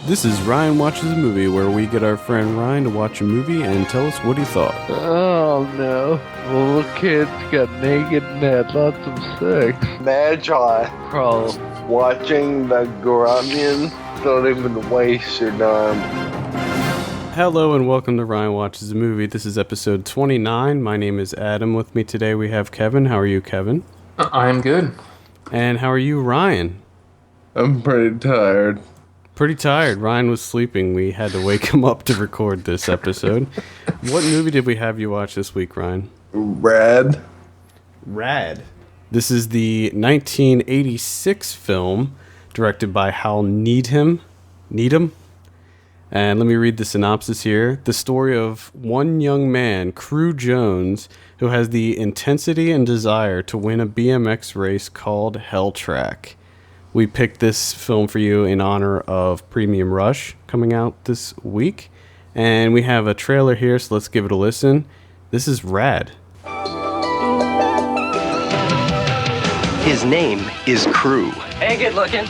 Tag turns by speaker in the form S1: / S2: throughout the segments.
S1: This is Ryan Watches a Movie, where we get our friend Ryan to watch a movie and tell us what he thought.
S2: Oh no, the little kids got naked and had lots of sex.
S3: Magi
S2: Probably.
S3: watching the Grunion. Don't even waste your time.
S1: Hello and welcome to Ryan Watches a Movie. This is episode 29. My name is Adam. With me today we have Kevin. How are you, Kevin?
S4: I'm good.
S1: And how are you, Ryan?
S3: I'm pretty tired.
S1: Pretty tired. Ryan was sleeping. We had to wake him up to record this episode. What movie did we have you watch this week, Ryan?
S3: Rad.
S1: This is the 1986 film directed by Hal Needham. And let me read the synopsis here. The story of one young man, Crew Jones, who has the intensity and desire to win a BMX race called Hell Track. We picked this film for you in honor of Premium Rush coming out this week. And we have a trailer here, so let's give it a listen. This is Rad.
S5: His name is Crew.
S6: Hey, good looking.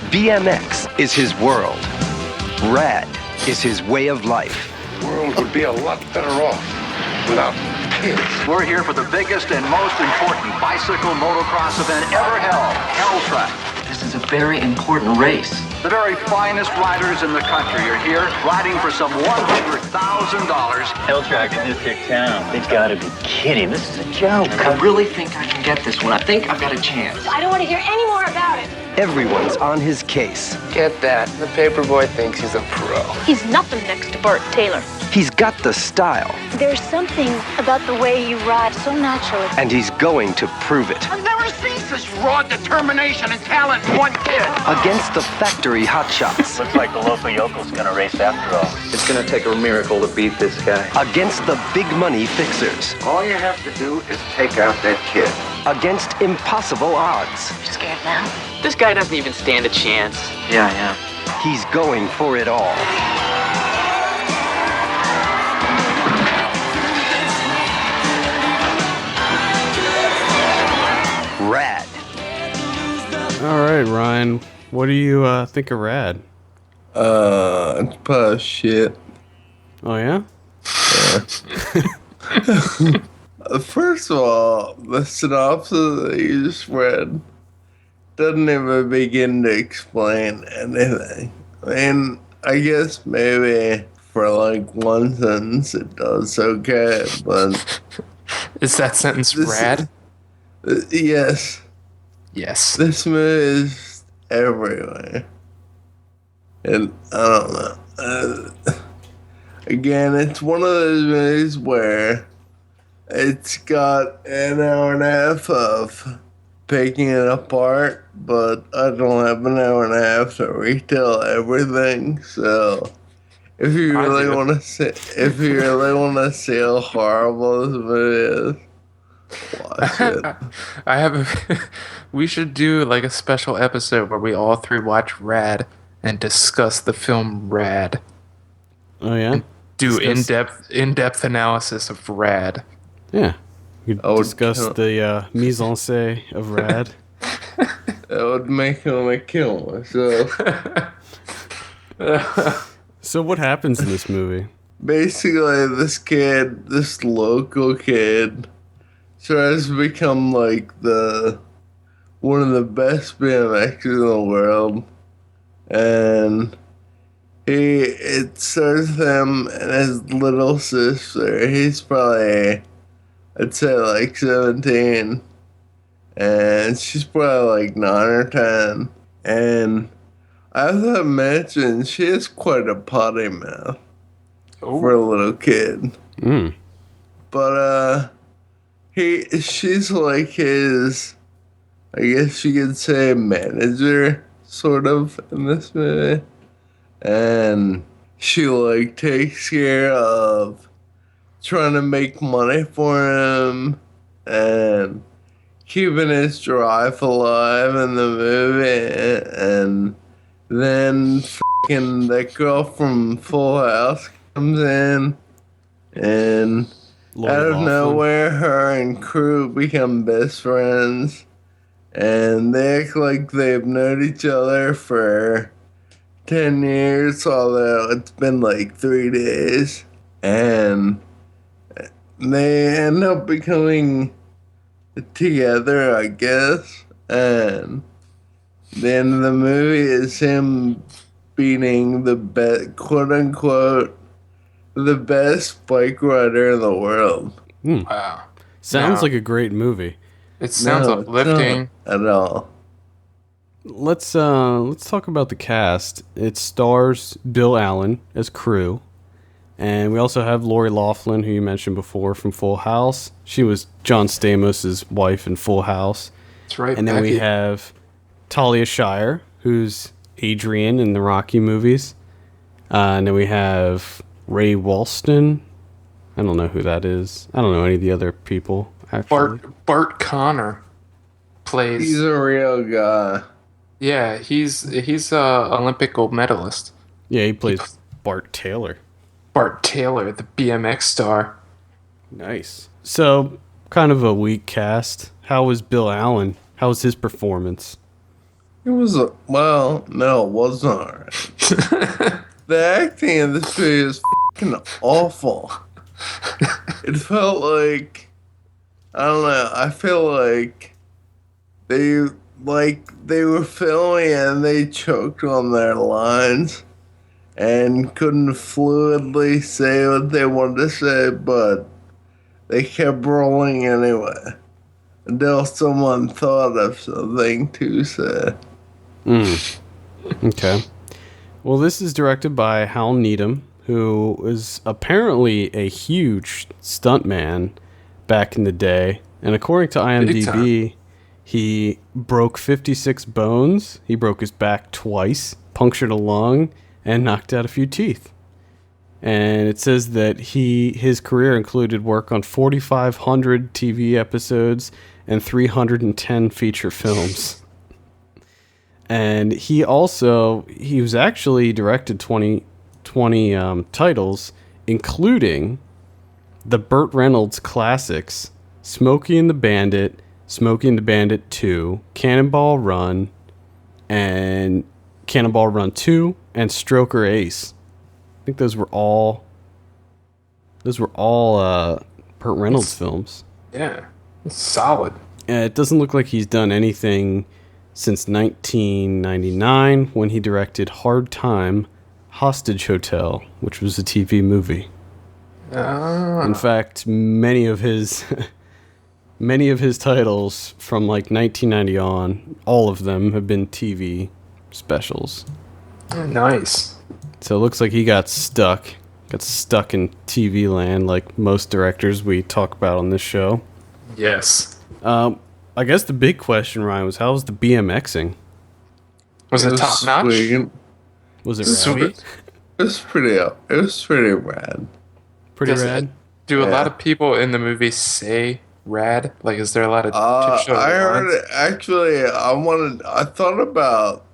S5: BMX is his world. Rad is his way of life.
S7: The world would be a lot better off without kids.
S6: We're here for the biggest and most important bicycle motocross event ever held, Hell Track.
S8: This is a very important race.
S6: The very finest riders in the country are here, riding for some $100,000.
S8: Hell Track in this big town. They've got to be kidding. This is a joke. I really think I can get this one. I think I've got a chance.
S9: I don't want to hear any more about it.
S5: Everyone's on his case.
S3: Get that. The paperboy thinks he's a pro.
S9: He's nothing next to Burt Taylor.
S5: He's got the style,
S9: There's something about the way you ride so natural.
S5: and he's going to prove it.
S7: I've never seen such raw determination and talent in one kid.
S5: Against the factory hotshots.
S8: Looks like the local yokel's gonna race after all.
S6: It's gonna take a miracle to beat this guy.
S5: Against the big money fixers.
S7: All you have to do is take out that kid.
S5: Against impossible odds.
S9: You scared now?
S10: This guy doesn't even stand a chance.
S8: Yeah, I am.
S5: He's going for it all. Rad.
S1: All right, Ryan. What do you think of Rad?
S3: It's probably shit.
S1: Oh, yeah?
S3: First of all, the synopsis that you just read doesn't even begin to explain anything. I mean, I guess maybe for like one sentence it does okay, but
S4: Is that sentence rad?
S3: Yes,
S4: Yes.
S3: this movie is everywhere. And I don't know. Again, it's one of those movies where it's got an hour and a half of picking it apart, but I don't have an hour and a half to retell everything. So, if you
S4: I
S3: really
S4: do.
S3: want to see, how horrible this movie is, watch it.
S4: I have a we should do like a special episode where we all three watch Rad and discuss the film Rad.
S1: Oh, yeah?
S4: Do
S1: Discuss-
S4: in-depth analysis of Rad.
S1: Yeah. We could
S3: I would
S1: discuss
S3: count-
S1: the mise en scène of Rad.
S3: That would make me kill myself.
S1: So what happens in this movie?
S3: Basically, this local kid, tries to become like one of the best BMXers in the world, and it starts with him and his little sister. He's probably, I'd say, like 17, and she's probably like 9 or 10, and as I mentioned, she has quite a potty mouth for a little kid.
S1: Mm.
S3: But she's like his, I guess you could say, manager, sort of, in this movie. And she like takes care of trying to make money for him and keeping his drive alive in the movie. And then fucking that girl from Full House comes in, and
S1: Lori
S3: out of
S1: Loughlin.
S3: nowhere, her and Crew become best friends, and they act like they've known each other for 10 years, although it's been like 3 days. And they end up becoming together, I guess. And the end of the movie is him beating the best, quote unquote, the best bike rider in the world.
S4: Wow.
S1: Sounds like a great movie.
S4: It sounds uplifting.
S3: Not at all.
S1: Let's talk about the cast. It stars Bill Allen as Crew, and we also have Lori Loughlin, who you mentioned before from Full House. She was John Stamos' wife in Full House.
S4: That's right.
S1: And then we have Talia Shire, who's Adrian in the Rocky movies. And then we have Ray Walston. I don't know who that is. I don't know any of the other people, actually.
S4: Bart Connor plays.
S3: He's a real guy.
S4: Yeah, he's a Olympic gold medalist.
S1: Yeah, he plays Bart Taylor.
S4: Bart Taylor, the BMX star.
S1: Nice. So, kind of a weak cast. How was Bill Allen? How was his performance?
S3: It was, well, no, it wasn't alright. The acting in this movie is fucking awful. It felt like, I don't know, I feel like they were filming and they choked on their lines and couldn't fluidly say what they wanted to say, but they kept rolling anyway until someone thought of something to say.
S1: Okay. Well, this is directed by Hal Needham, who was apparently a huge stuntman back in the day. And according to IMDb, he broke 56 bones. He broke his back twice, punctured a lung, and knocked out a few teeth. And it says that his career included work on 4,500 TV episodes and 310 feature films. And he was actually directed 20 titles, including the Burt Reynolds classics, Smokey and the Bandit, Smokey and the Bandit 2, Cannonball Run, and Cannonball Run 2, and Stroker Ace. I think those were all Burt Reynolds films.
S4: Yeah, it's solid.
S1: It doesn't look like he's done anything since 1999 when he directed Hard Time, Hostage Hotel, which was a TV movie. In fact, many of his titles from like 1990 on, all of them have been TV specials.
S4: Nice.
S1: So it looks like he got stuck in TV land like most directors we talk about on this show.
S4: Yes.
S1: I guess the big question, Ryan, was how was the BMXing?
S4: Was it top notch?
S1: Was it rad?
S3: It was pretty rad.
S1: Pretty rad?
S4: Do a lot of people in the movie say rad? Like, is there a lot of
S3: I heard it, actually, I thought about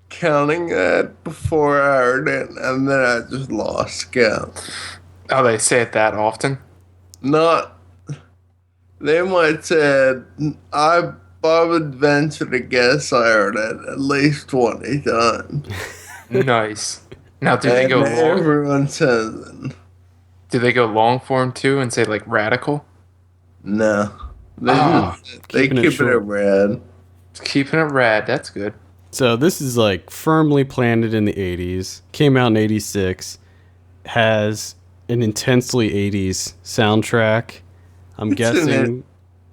S3: counting that before I heard it, and then I just lost count.
S4: Oh, they say it that often?
S3: They might say, I would venture to guess I heard it at least 20 times.
S4: Nice. Now, do they go long?
S3: Everyone says it.
S4: Do they go long form too and say like radical?
S3: No. They keep it rad.
S4: Keeping it rad, that's good.
S1: So this is like firmly planted in the 80s, came out in 86, has an intensely 80s soundtrack. I'm guessing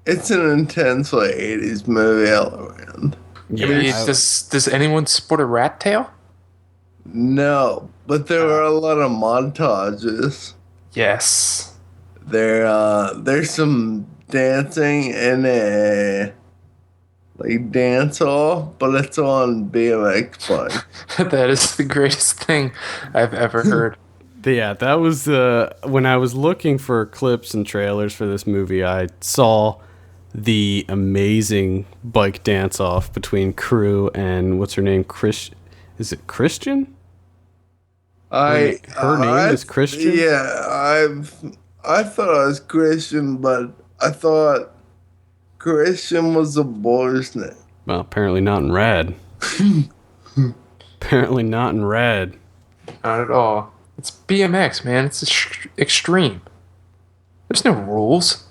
S3: it's an intensely 80s movie all around.
S4: Yeah. Does anyone sport a rat tail?
S3: No, but there were a lot of montages.
S4: Yes.
S3: There's some dancing in a dance hall, but it's on BMX bike.
S4: That is the greatest thing I've ever heard.
S1: Yeah, that was when I was looking for clips and trailers for this movie, I saw the amazing bike dance-off between Crew and what's her name? Is it Christian? Her name is Christian?
S3: Yeah, I thought it was Christian, but I thought Christian was a boy's name.
S1: Well, apparently not in Rad. Apparently not in Rad.
S4: Not at all. It's BMX, man. It's extreme. There's no rules.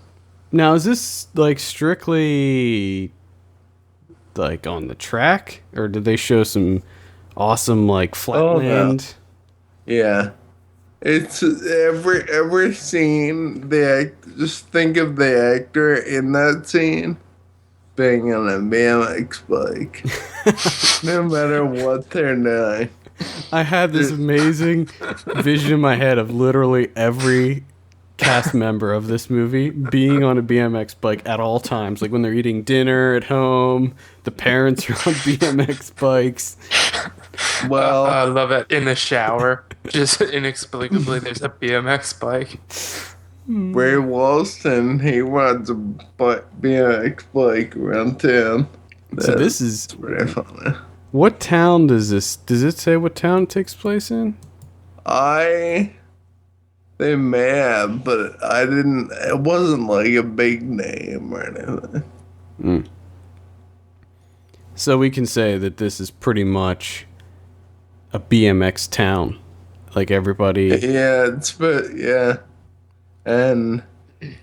S1: Now, is this like strictly like on the track, or did they show some awesome like flatland?
S3: Yeah, it's every scene. Just think of the actor in that scene being on a BMX bike, no matter what they're doing.
S1: I had this amazing vision in my head of literally every cast member of this movie being on a BMX bike at all times. Like when they're eating dinner at home, the parents are on BMX bikes.
S3: Well,
S4: I love it. In the shower, just inexplicably, there's a BMX bike.
S3: Ray Walston, he rides a BMX bike around town.
S1: So this is
S3: pretty funny.
S1: What town does it say what town it takes place in?
S3: They may have, but it wasn't like a big name or anything.
S1: So we can say that this is pretty much a BMX town. Like everybody.
S3: Yeah. And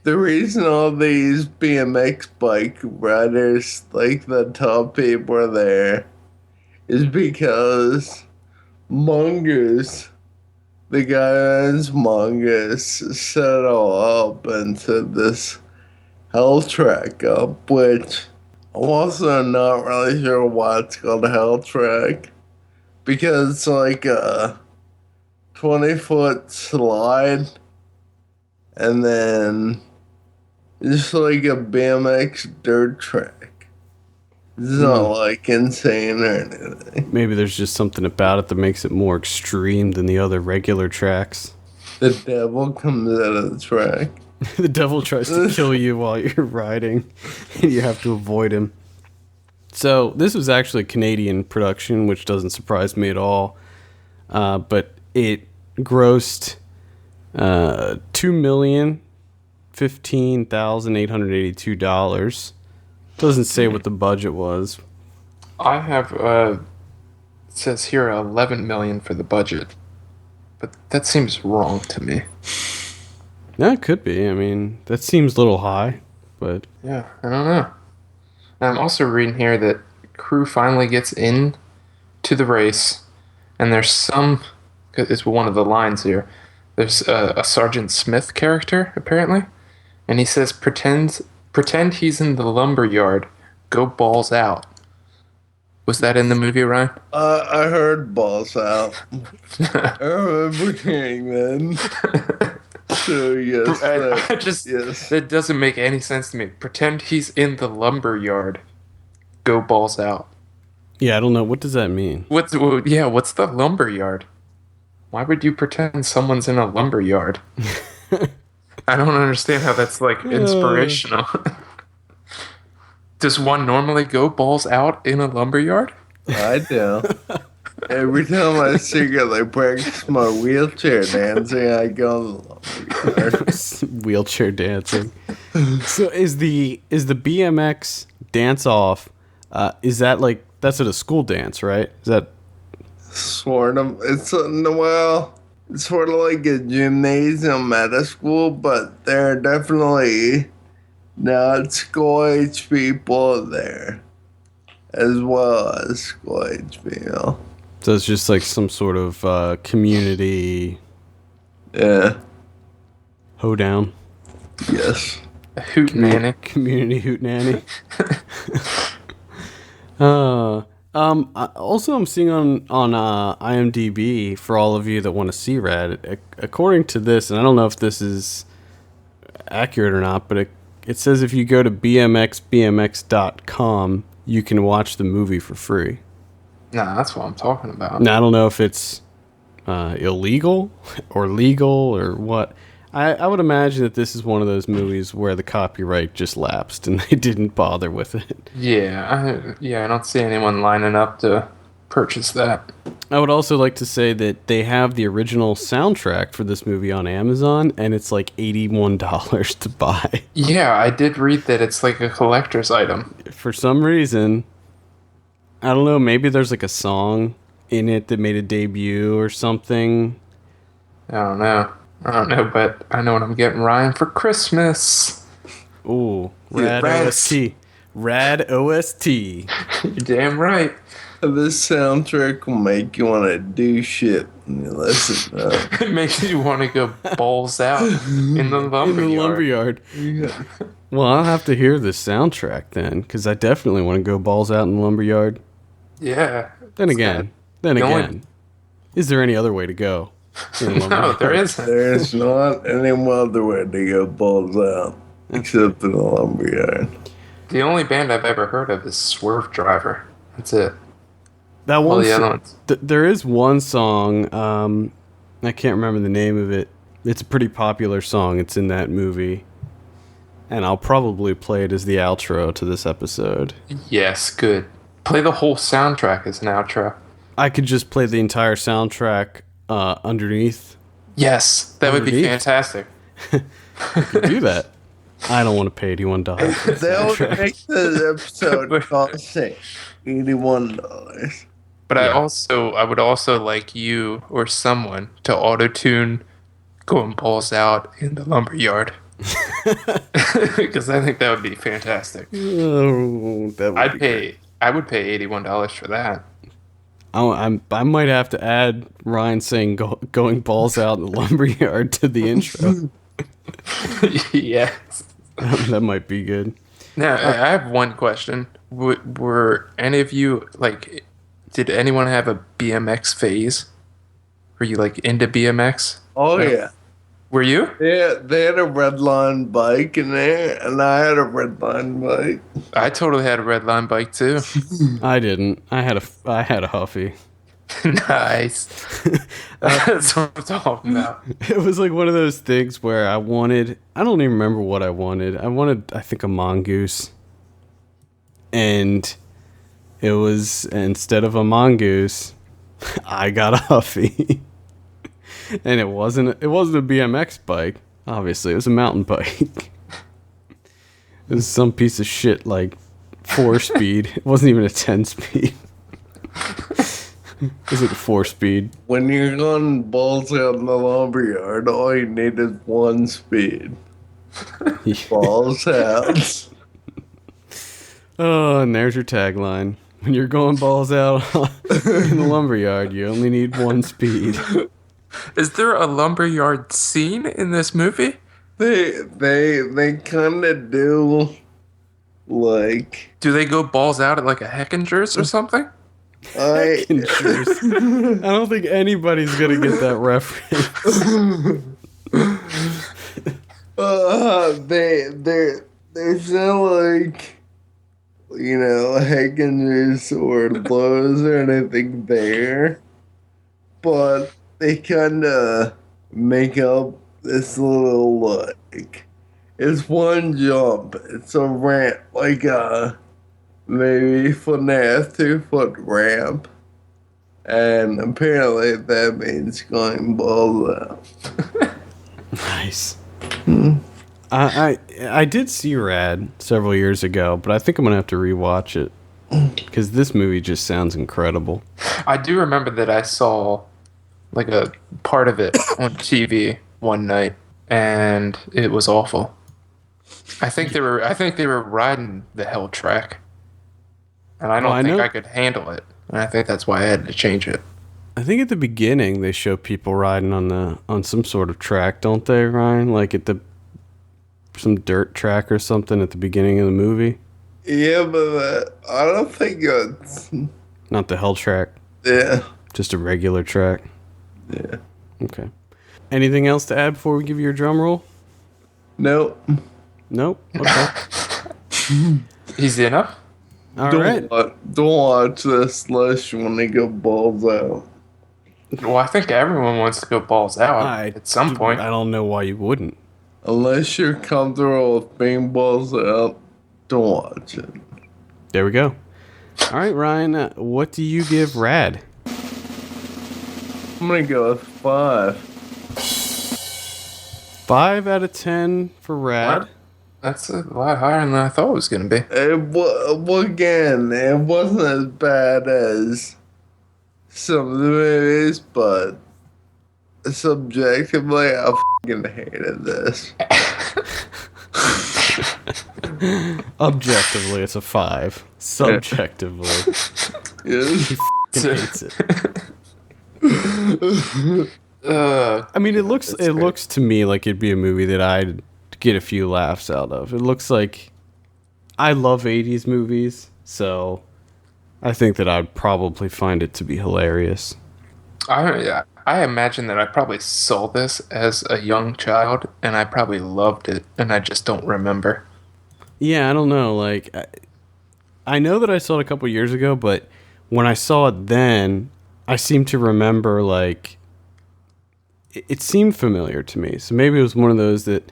S3: the reason all these BMX bike riders, like the top people, are there is because Mongoose, the guy who owns Mongoose, set it all up and set this Hell Track up, which I'm also not really sure why it's called a Hell Track, because it's like a 20-foot slide and then just like a BMX dirt track. It's not like insane or anything.
S1: Maybe there's just something about it that makes it more extreme than the other regular tracks.
S3: The devil comes out of the track.
S1: The devil tries to kill you while you're riding, and you have to avoid him. So this was actually a Canadian production, which doesn't surprise me at all. But it grossed $2,015,882. Doesn't say what the budget was.
S4: I have it says here 11 million for the budget, but that seems wrong to me.
S1: Yeah, it could be. I mean, that seems a little high, but
S4: yeah, I don't know. And I'm also reading here that crew finally gets in to the race, and there's some. It's one of the lines here. There's a Sergeant Smith character apparently, and he says, "Pretend he's in the lumber yard. Go balls out." Was that in the movie, Ryan?
S3: I heard balls out. I remember hearing that. So yes,
S4: that doesn't make any sense to me. Pretend he's in the lumber yard. Go balls out.
S1: Yeah, I don't know. What does that mean?
S4: What's the lumber yard? Why would you pretend someone's in a lumber yard? I don't understand how that's like inspirational. Does one normally go balls out in a lumberyard?
S3: I do. Every time I secretly practice my wheelchair dancing, I go to the lumberyard.
S1: Wheelchair dancing. So is the BMX dance off? Is that like that's at a school dance, right? Is that
S3: sort of? It's it's sort of like a gymnasium at a school, but there are definitely not school-age people there, as well as school-age people.
S1: So it's just like some sort of community...
S3: Yeah.
S1: Hoedown.
S3: Yes.
S4: A hootenanny.
S1: Community hootenanny. Also, I'm seeing on IMDb, for all of you that want to see Rad, according to this, and I don't know if this is accurate or not, but it says if you go to bmxbmx.com, you can watch the movie for free.
S4: Nah, that's what I'm talking about.
S1: Now, I don't know if it's illegal or legal or what. I would imagine that this is one of those movies where the copyright just lapsed and they didn't bother with it.
S4: Yeah, I don't see anyone lining up to purchase that.
S1: I would also like to say that they have the original soundtrack for this movie on Amazon, and it's like $81 to buy.
S4: Yeah, I did read that it's like a collector's item.
S1: For some reason, I don't know, maybe there's like a song in it that made a debut or something?
S4: I don't know, but I know what I'm getting Ryan for Christmas.
S1: Ooh, Rad OST. Rad OST.
S4: You're damn right.
S3: This soundtrack will make you want to do shit when you listen to it.
S4: It makes you want to go balls out in the lumberyard.
S1: Yeah. Well, I'll have to hear the soundtrack then, because I definitely want to go balls out in the lumberyard.
S4: Yeah.
S1: Then again, is there any other way to go?
S4: No, there isn't.
S3: There's not any other way to go balls out except in the lumberyard.
S4: The only band I've ever heard of is Swerve Driver. That's it.
S1: That one. There is one song. I can't remember the name of it. It's a pretty popular song. It's in that movie, and I'll probably play it as the outro to this episode.
S4: Yes, good. Play the whole soundtrack as an outro.
S1: I could just play the entire soundtrack underneath.
S4: Yes, that would be fantastic.
S1: I could do that. I don't want to pay $81.
S3: That would make this episode cost $81.
S4: But I would also like you or someone to auto-tune "Going Balls Out" in the lumberyard. Because I think that would be fantastic.
S1: Oh,
S4: I would pay $81 for that.
S1: I might have to add Ryan saying "going balls out" in the lumberyard to the intro.
S4: Yes.
S1: That might be good.
S4: Now, I have one question. Were any of you, did anyone have a BMX phase? Were you, into BMX?
S3: Oh, yeah.
S4: Were you?
S3: Yeah, they had a Redline bike in there, and I had a Redline bike.
S4: I totally had a Redline bike, too.
S1: I didn't. I had a Huffy.
S4: Nice. That's what I'm talking about.
S1: It was like one of those things where I don't even remember what I wanted. I think, a mongoose. And it was, instead of a mongoose, I got a Huffy. And it wasn't a BMX bike, obviously. It was a mountain bike. It was some piece of shit, 4-speed. It wasn't even a 10-speed. Is it 4-speed?
S3: When you're going balls out in the lumberyard, all you need is 1 speed. Balls out.
S1: Oh, and there's your tagline. When you're going balls out in the lumberyard, you only need 1 speed.
S4: Is there a lumberyard scene in this movie?
S3: They kind of do,
S4: Do they go balls out at a Heckinger's or something?
S1: I don't think anybody's gonna get that reference.
S3: There's no Heckinger's or Lowe's or anything there, but they kind of make up this little it's 1 jump. It's a ramp, maybe 1.5, 2 foot ramp. And apparently that means going balls out.
S1: Nice. I did see Rad several years ago, but I think I'm going to have to rewatch it. Because this movie just sounds incredible.
S4: I do remember that I saw a part of it on TV one night, and it was awful. I think they were riding the hell track. And I don't think I could handle it. And I think that's why I had to change it.
S1: I think at the beginning they show people riding on some sort of track, don't they, Ryan? At some dirt track or something at the beginning of the movie.
S3: Yeah, but I don't think it's
S1: not the hell track.
S3: Yeah,
S1: just a regular track.
S3: Yeah.
S1: Okay. Anything else to add before we give you your drum roll?
S3: Nope.
S1: Okay.
S4: Easy enough.
S1: All right.
S3: Don't watch this unless you want to go balls out.
S4: Well, I think everyone wants to go balls out at some point.
S1: I don't know why you wouldn't.
S3: Unless you're comfortable with being balls out, don't watch it.
S1: There we go. All right, Ryan, what do you give Rad?
S3: I'm going to go with 5.
S1: 5 out of 10 for Rad.
S4: What? That's a lot higher than I thought it was going to be.
S3: Again, it wasn't as bad as some of the movies, but subjectively, I fucking hated this.
S1: Objectively, it's a 5. Subjectively,
S3: Yes.
S1: he hates it. I mean, it looks to me like it'd be a movie that I'd get a few laughs out of. It looks like I love 80s movies, so I think that I'd probably find it to be hilarious.
S4: I imagine that I probably saw this as a young child, and I probably loved it, and I just don't remember.
S1: Yeah, I don't know. Like, I know that I saw it a couple years ago, but when I saw it then, I seem to remember, like, it seemed familiar to me. So maybe it was one of those that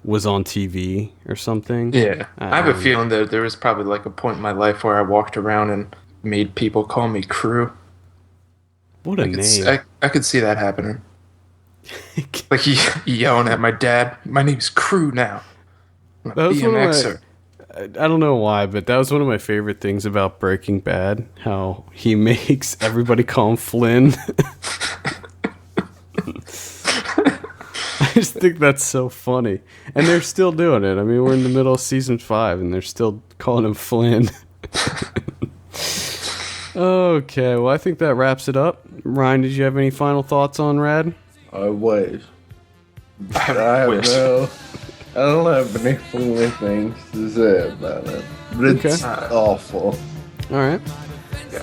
S1: was on TV or something.
S4: Yeah. I have a feeling that there was probably like a point in my life where I walked around and made people call me Crew.
S1: What a name.
S4: I could see that happening. Like yelling at my dad, my name's Crew now. I'm a BMXer.
S1: I don't know why, but that was one of my favorite things about Breaking Bad, how he makes everybody call him Flynn. I just think that's so funny. And they're still doing it. I mean, we're in the middle of season 5, and they're still calling him Flynn. Okay, well, I think that wraps it up. Ryan, did you have any final thoughts on Rad?
S3: I wish. I don't have any funny things to say about it. But it's awful.
S1: All right.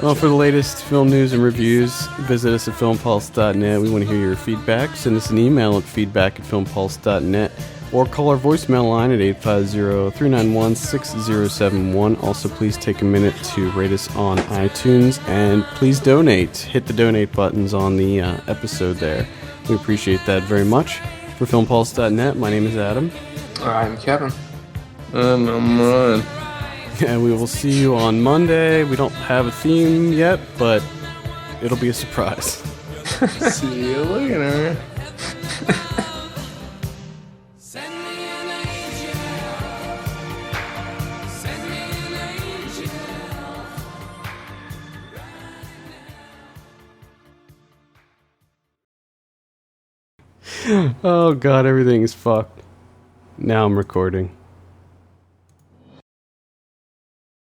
S1: Well, for the latest film news and reviews, visit us at filmpulse.net. We want to hear your feedback. Send us an email at feedback@filmpulse.net or call our voicemail line at 850-391-6071. Also, please take a minute to rate us on iTunes, and please donate. Hit the donate buttons on the episode there. We appreciate that very much. For filmpulse.net, my name is Adam.
S4: I'm Kevin.
S3: And I'm Ryan.
S1: And we will see you on Monday. We don't have a theme yet, but it'll be a surprise.
S3: See you later.
S1: Oh God, everything is fucked. Now I'm recording.